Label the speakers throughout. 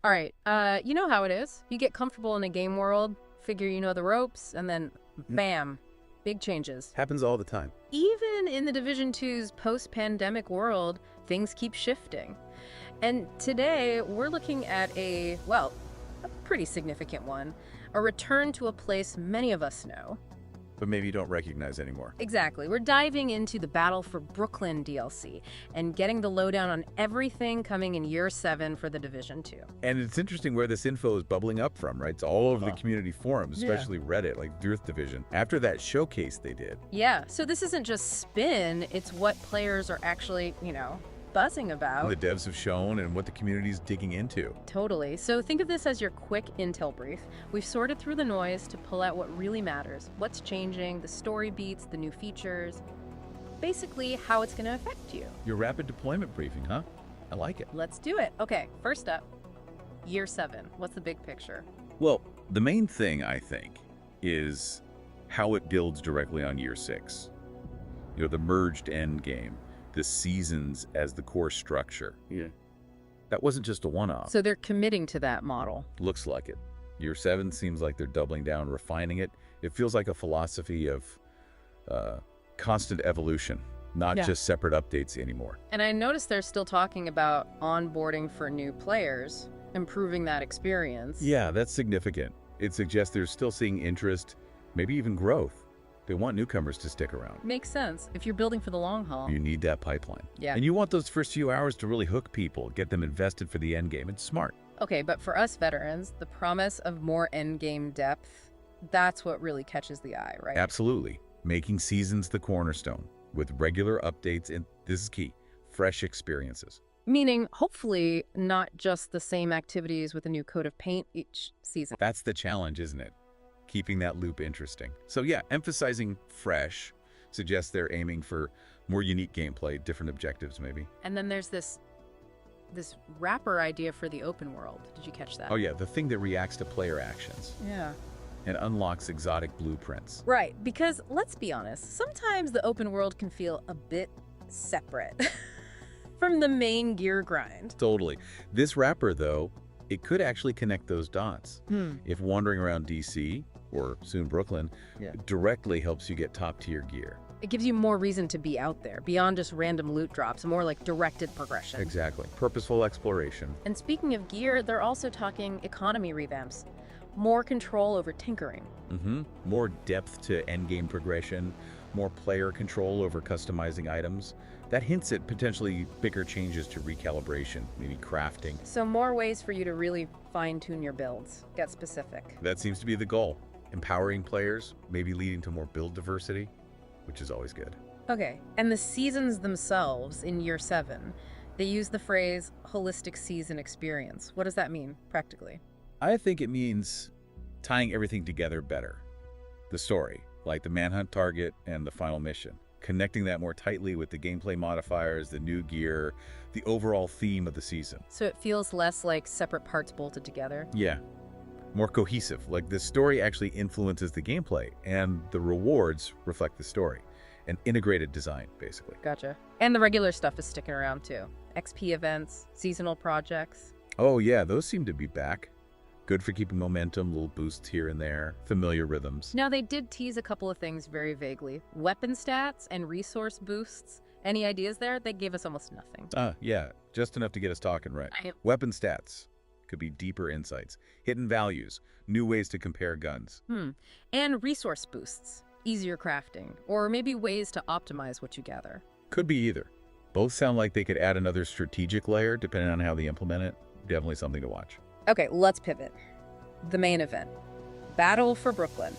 Speaker 1: All right, you know how it is. You get comfortable in a game world, figure you know the ropes, and then bam, big changes.
Speaker 2: Happens all the time.
Speaker 1: Even in the Division 2's post-pandemic world, things keep shifting. And today, we're looking at a pretty significant one, a return to a place many of us know.
Speaker 2: But maybe you don't recognize anymore.
Speaker 1: Exactly. We're diving into the Battle for Brooklyn DLC and getting the lowdown on everything coming in Year 7 for the Division 2.
Speaker 2: And it's interesting where this info is bubbling up from, right? It's all over the community forums, especially Reddit, like Earth Division, after that showcase they did.
Speaker 1: Yeah, so this isn't just spin, it's what players are actually, buzzing about.
Speaker 2: The devs have shown and what the community's digging into.
Speaker 1: Totally. So think of this as your quick intel brief. We've sorted through the noise to pull out what really matters, what's changing, the story beats, the new features, basically how it's going to affect you.
Speaker 2: Your rapid deployment briefing, huh? I like it.
Speaker 1: Let's do it. Okay, first up, Year 7. What's the big picture?
Speaker 2: Well, the main thing, I think, is how it builds directly on Year 6. The merged endgame, the seasons as the core structure. Yeah. That wasn't just a one-off.
Speaker 1: So they're committing to that model.
Speaker 2: Looks like it. Year 7 seems like they're doubling down, refining it. It feels like a philosophy of constant evolution, not just separate updates anymore.
Speaker 1: And I noticed they're still talking about onboarding for new players, improving that experience.
Speaker 2: Yeah, that's significant. It suggests they're still seeing interest, maybe even growth. They want newcomers to stick around.
Speaker 1: Makes sense. If you're building for the long haul.
Speaker 2: You need that pipeline.
Speaker 1: Yeah.
Speaker 2: And you want those first few hours to really hook people, get them invested for the end game. It's smart.
Speaker 1: Okay, but for us veterans, the promise of more endgame depth, that's what really catches the eye, right?
Speaker 2: Absolutely. Making seasons the cornerstone with regular updates, and this is key, fresh experiences.
Speaker 1: Meaning, hopefully, not just the same activities with a new coat of paint each season.
Speaker 2: That's the challenge, isn't it? Keeping that loop interesting. So yeah, emphasizing fresh suggests they're aiming for more unique gameplay, different objectives maybe.
Speaker 1: And then there's this wrapper idea for the open world. Did you catch that?
Speaker 2: Oh yeah, the thing that reacts to player actions.
Speaker 1: Yeah.
Speaker 2: And unlocks exotic blueprints.
Speaker 1: Right, because let's be honest, sometimes the open world can feel a bit separate from the main gear grind.
Speaker 2: Totally. This wrapper though, it could actually connect those dots. If wandering around DC, or soon Brooklyn, directly helps you get top-tier gear.
Speaker 1: It gives you more reason to be out there, beyond just random loot drops, more like directed progression.
Speaker 2: Exactly. Purposeful exploration.
Speaker 1: And speaking of gear, they're also talking economy revamps. More control over tinkering.
Speaker 2: More depth to endgame progression, more player control over customizing items. That hints at potentially bigger changes to recalibration, maybe crafting.
Speaker 1: So more ways for you to really fine-tune your builds, get specific.
Speaker 2: That seems to be the goal. Empowering players, maybe leading to more build diversity, which is always good.
Speaker 1: Okay, and the seasons themselves in Year 7, they use the phrase holistic season experience. What does that mean, practically?
Speaker 2: I think it means tying everything together better. The story, like the manhunt target and the final mission. Connecting that more tightly with the gameplay modifiers, the new gear, the overall theme of the season.
Speaker 1: So it feels less like separate parts bolted together?
Speaker 2: Yeah. More cohesive, like the story actually influences the gameplay and the rewards reflect the story. An integrated design, basically.
Speaker 1: Gotcha. And the regular stuff is sticking around too. XP events, seasonal projects.
Speaker 2: Oh yeah, those seem to be back. Good for keeping momentum, little boosts here and there, familiar rhythms.
Speaker 1: Now they did tease a couple of things very vaguely. Weapon stats and resource boosts. Any ideas there? They gave us almost nothing.
Speaker 2: Yeah, just enough to get us talking, right? Weapon stats. Could be deeper insights, hidden values, new ways to compare guns.
Speaker 1: And resource boosts, easier crafting, or maybe ways to optimize what you gather.
Speaker 2: Could be either. Both sound like they could add another strategic layer depending on how they implement it. Definitely something to watch.
Speaker 1: Okay, let's pivot. The main event, Battle for Brooklyn.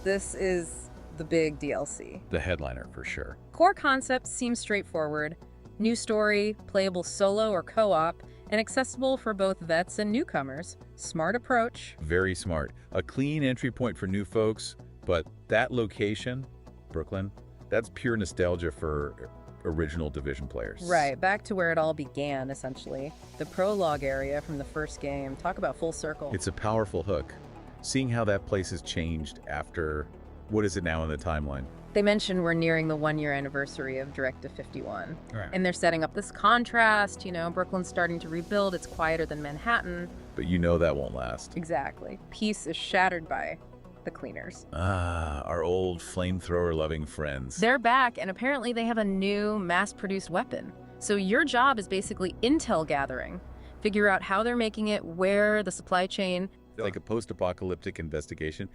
Speaker 1: This is the big DLC.
Speaker 2: The headliner for sure.
Speaker 1: Core concept seems straightforward. New story, playable solo or co-op, and accessible for both vets and newcomers. Smart approach.
Speaker 2: Very smart. A clean entry point for new folks, but that location, Brooklyn, that's pure nostalgia for original Division players.
Speaker 1: Right, back to where it all began, essentially. The prologue area from the first game. Talk about full circle.
Speaker 2: It's a powerful hook. Seeing how that place has changed after What is it now in the timeline?
Speaker 1: They mentioned we're nearing the 1-year anniversary of Directive 51.
Speaker 2: Right.
Speaker 1: And they're setting up this contrast, Brooklyn's starting to rebuild, it's quieter than Manhattan.
Speaker 2: But you know that won't last.
Speaker 1: Exactly. Peace is shattered by the cleaners.
Speaker 2: Ah, our old flamethrower-loving friends.
Speaker 1: They're back, and apparently they have a new mass-produced weapon. So your job is basically intel gathering. Figure out how they're making it, where, the supply chain.
Speaker 2: Like a post-apocalyptic investigation.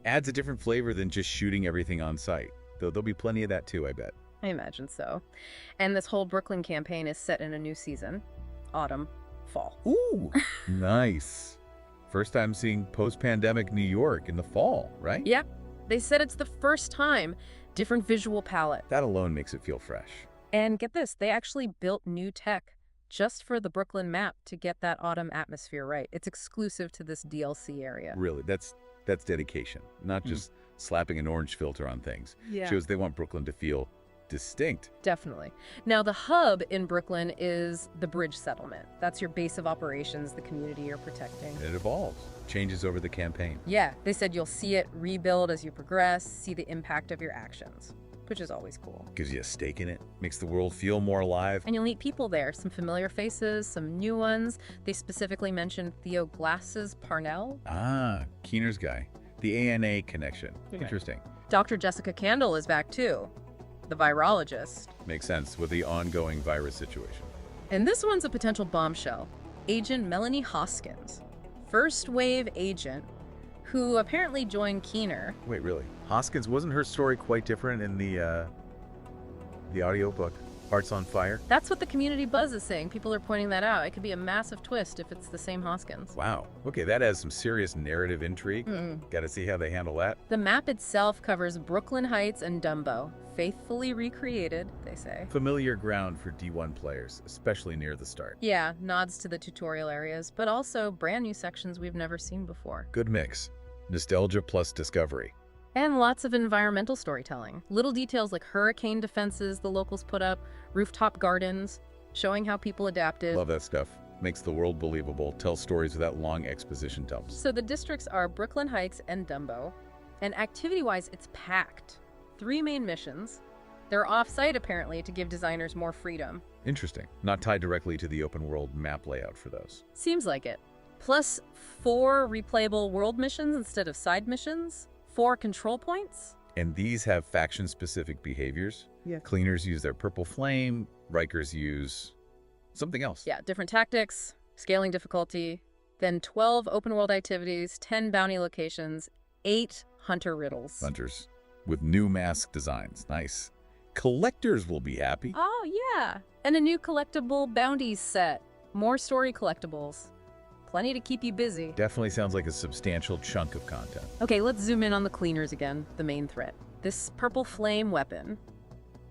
Speaker 2: Adds a different flavor than just shooting everything on site. Though there'll be plenty of that too, I bet.
Speaker 1: I imagine so. And this whole Brooklyn campaign is set in a new season. Autumn, fall.
Speaker 2: Ooh, nice. First time seeing post-pandemic New York in the fall, right?
Speaker 1: Yep. They said it's the first time. Different visual palette.
Speaker 2: That alone makes it feel fresh.
Speaker 1: And get this, they actually built new tech just for the Brooklyn map to get that autumn atmosphere right. It's exclusive to this DLC area.
Speaker 2: Really, that's dedication, not just slapping an orange filter on things.
Speaker 1: Yeah.
Speaker 2: Shows they want Brooklyn to feel distinct.
Speaker 1: Definitely. Now, the hub in Brooklyn is the bridge settlement. That's your base of operations, the community you're protecting.
Speaker 2: It evolves, changes over the campaign.
Speaker 1: Yeah, they said you'll see it rebuild as you progress, see the impact of your actions, which is always cool.
Speaker 2: Gives you a stake in it, makes the world feel more alive.
Speaker 1: And you'll meet people there, some familiar faces, some new ones. They specifically mentioned Theo Glass's Parnell.
Speaker 2: Ah, Keener's guy. The ANA connection.
Speaker 1: Okay.
Speaker 2: Interesting.
Speaker 1: Dr. Jessica Candle is back too, the virologist.
Speaker 2: Makes sense with the ongoing virus situation.
Speaker 1: And this one's a potential bombshell. Agent Melanie Hoskins, first wave agent who apparently joined Keener.
Speaker 2: Wait, really? Hoskins, wasn't her story quite different in the audiobook, Hearts on Fire?
Speaker 1: That's what the community buzz is saying. People are pointing that out. It could be a massive twist if it's the same Hoskins.
Speaker 2: Wow. Okay, that has some serious narrative intrigue.
Speaker 1: Mm.
Speaker 2: Got to see how they handle that.
Speaker 1: The map itself covers Brooklyn Heights and Dumbo, faithfully recreated, they say.
Speaker 2: Familiar ground for D1 players, especially near the start.
Speaker 1: Yeah, nods to the tutorial areas, but also brand new sections we've never seen before.
Speaker 2: Good mix. Nostalgia plus discovery.
Speaker 1: And lots of environmental storytelling. Little details like hurricane defenses the locals put up, rooftop gardens, showing how people adapted.
Speaker 2: Love that stuff. Makes the world believable. Tells stories without long exposition dumps.
Speaker 1: So the districts are Brooklyn Heights and Dumbo. And activity-wise, it's packed. 3 main missions. They're off-site, apparently, to give designers more freedom.
Speaker 2: Interesting. Not tied directly to the open world map layout for those.
Speaker 1: Seems like it. Plus 4 replayable world missions instead of side missions. 4 control points.
Speaker 2: And these have faction-specific behaviors.
Speaker 1: Yeah.
Speaker 2: Cleaners use their purple flame. Rikers use something else.
Speaker 1: Yeah, different tactics, scaling difficulty, then 12 open-world activities, 10 bounty locations, 8 hunter riddles.
Speaker 2: Hunters with new mask designs. Nice. Collectors will be happy.
Speaker 1: Oh, yeah. And a new collectible bounties set. More story collectibles. Plenty to keep you busy.
Speaker 2: Definitely sounds like a substantial chunk of content.
Speaker 1: Okay, let's zoom in on the cleaners again, the main threat. This purple flame weapon.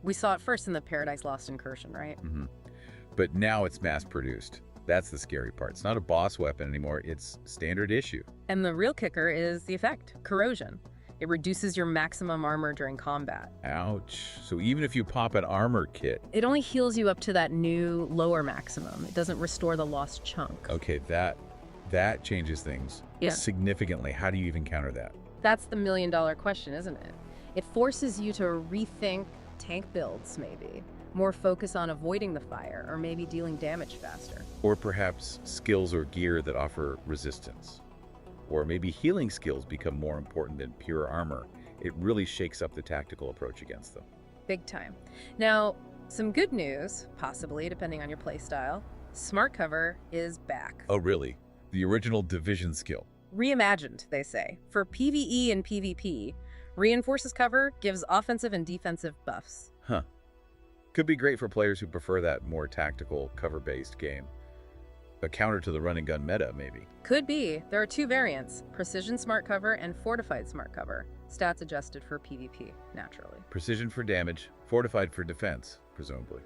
Speaker 1: We saw it first in the Paradise Lost incursion, right?
Speaker 2: Mm-hmm. But now it's mass-produced. That's the scary part. It's not a boss weapon anymore. It's standard issue.
Speaker 1: And the real kicker is the effect, corrosion. It reduces your maximum armor during combat.
Speaker 2: Ouch. So even if you pop an armor kit...
Speaker 1: It only heals you up to that new lower maximum. It doesn't restore the lost chunk.
Speaker 2: Okay, that changes things significantly. How do you even counter that?
Speaker 1: That's the million-dollar question, isn't it? It forces you to rethink tank builds, maybe. More focus on avoiding the fire, or maybe dealing damage faster.
Speaker 2: Or perhaps skills or gear that offer resistance. Or maybe healing skills become more important than pure armor. It really shakes up the tactical approach against them.
Speaker 1: Big time. Now, some good news, possibly, depending on your playstyle. Smart cover is back.
Speaker 2: Oh, really? The original Division skill.
Speaker 1: Reimagined, they say. For PvE and PvP, reinforces cover, gives offensive and defensive buffs.
Speaker 2: Huh. Could be great for players who prefer that more tactical, cover-based game. A counter to the run-and-gun meta, maybe.
Speaker 1: Could be. There are 2 variants, Precision Smart Cover and Fortified Smart Cover. Stats adjusted for PvP, naturally.
Speaker 2: Precision for damage, fortified for defense, presumably.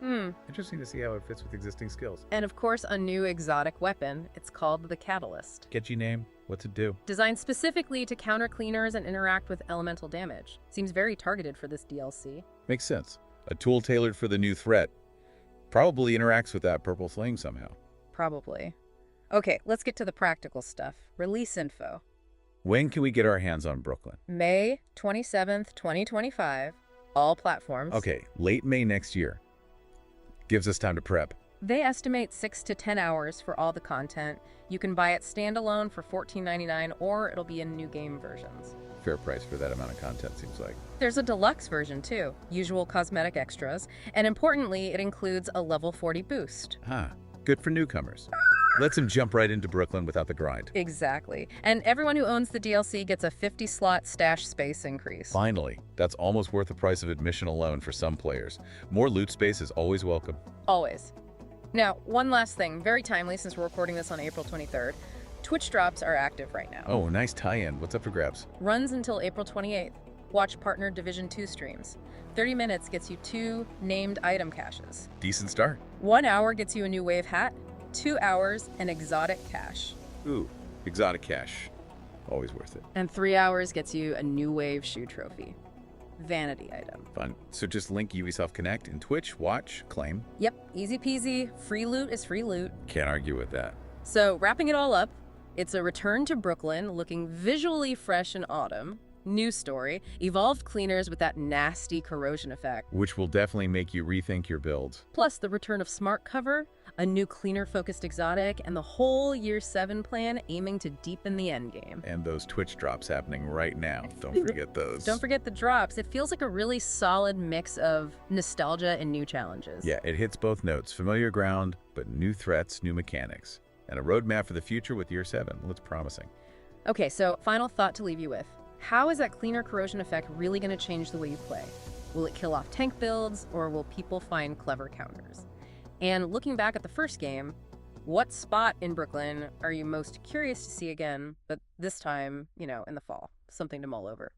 Speaker 2: Interesting to see how it fits with existing skills.
Speaker 1: And of course, a new exotic weapon. It's called the Catalyst.
Speaker 2: Catchy name. What's it do?
Speaker 1: Designed specifically to counter cleaners and interact with elemental damage. Seems very targeted for this DLC.
Speaker 2: Makes sense. A tool tailored for the new threat. Probably interacts with that purple flame somehow.
Speaker 1: Probably. Okay, let's get to the practical stuff. Release info.
Speaker 2: When can we get our hands on Brooklyn?
Speaker 1: May 27th, 2025, all platforms.
Speaker 2: Okay, late May next year. Gives us time to prep.
Speaker 1: They estimate 6 to 10 hours for all the content. You can buy it standalone for $14.99, or it'll be in new game versions.
Speaker 2: Fair price for that amount of content, seems like.
Speaker 1: There's a deluxe version too, usual cosmetic extras, and importantly, it includes a level 40 boost.
Speaker 2: Ah, good for newcomers. Lets him jump right into Brooklyn without the grind.
Speaker 1: Exactly. And everyone who owns the DLC gets a 50-slot stash space increase.
Speaker 2: Finally, that's almost worth the price of admission alone for some players. More loot space is always welcome.
Speaker 1: Always. Now, one last thing, very timely since we're recording this on April 23rd. Twitch drops are active right now.
Speaker 2: Oh, nice tie-in. What's up for grabs?
Speaker 1: Runs until April 28th. Watch partner Division 2 streams. 30 minutes gets you 2 named item caches.
Speaker 2: Decent start.
Speaker 1: 1 hour gets you a new wave hat. 2 hours, an exotic cache.
Speaker 2: Ooh, exotic cache. Always worth it.
Speaker 1: And 3 hours gets you a new wave shoe trophy. Vanity item.
Speaker 2: Fun. So just link Ubisoft Connect and Twitch, watch, claim.
Speaker 1: Yep, easy peasy. Free loot is free loot.
Speaker 2: Can't argue with that.
Speaker 1: So wrapping it all up, it's a return to Brooklyn looking visually fresh in autumn. New story, evolved cleaners with that nasty corrosion effect.
Speaker 2: Which will definitely make you rethink your build.
Speaker 1: Plus the return of smart cover, a new cleaner-focused exotic, and the whole Year 7 plan aiming to deepen the endgame.
Speaker 2: And those Twitch drops happening right now. Don't forget those.
Speaker 1: Don't forget the drops. It feels like a really solid mix of nostalgia and new challenges.
Speaker 2: Yeah, it hits both notes. Familiar ground, but new threats, new mechanics. And a roadmap for the future with Year 7. Well, it's promising.
Speaker 1: Okay, so final thought to leave you with. How is that cleaner corrosion effect really going to change the way you play? Will it kill off tank builds, or will people find clever counters? And looking back at the first game, what spot in Brooklyn are you most curious to see again, but this time, in the fall? Something to mull over.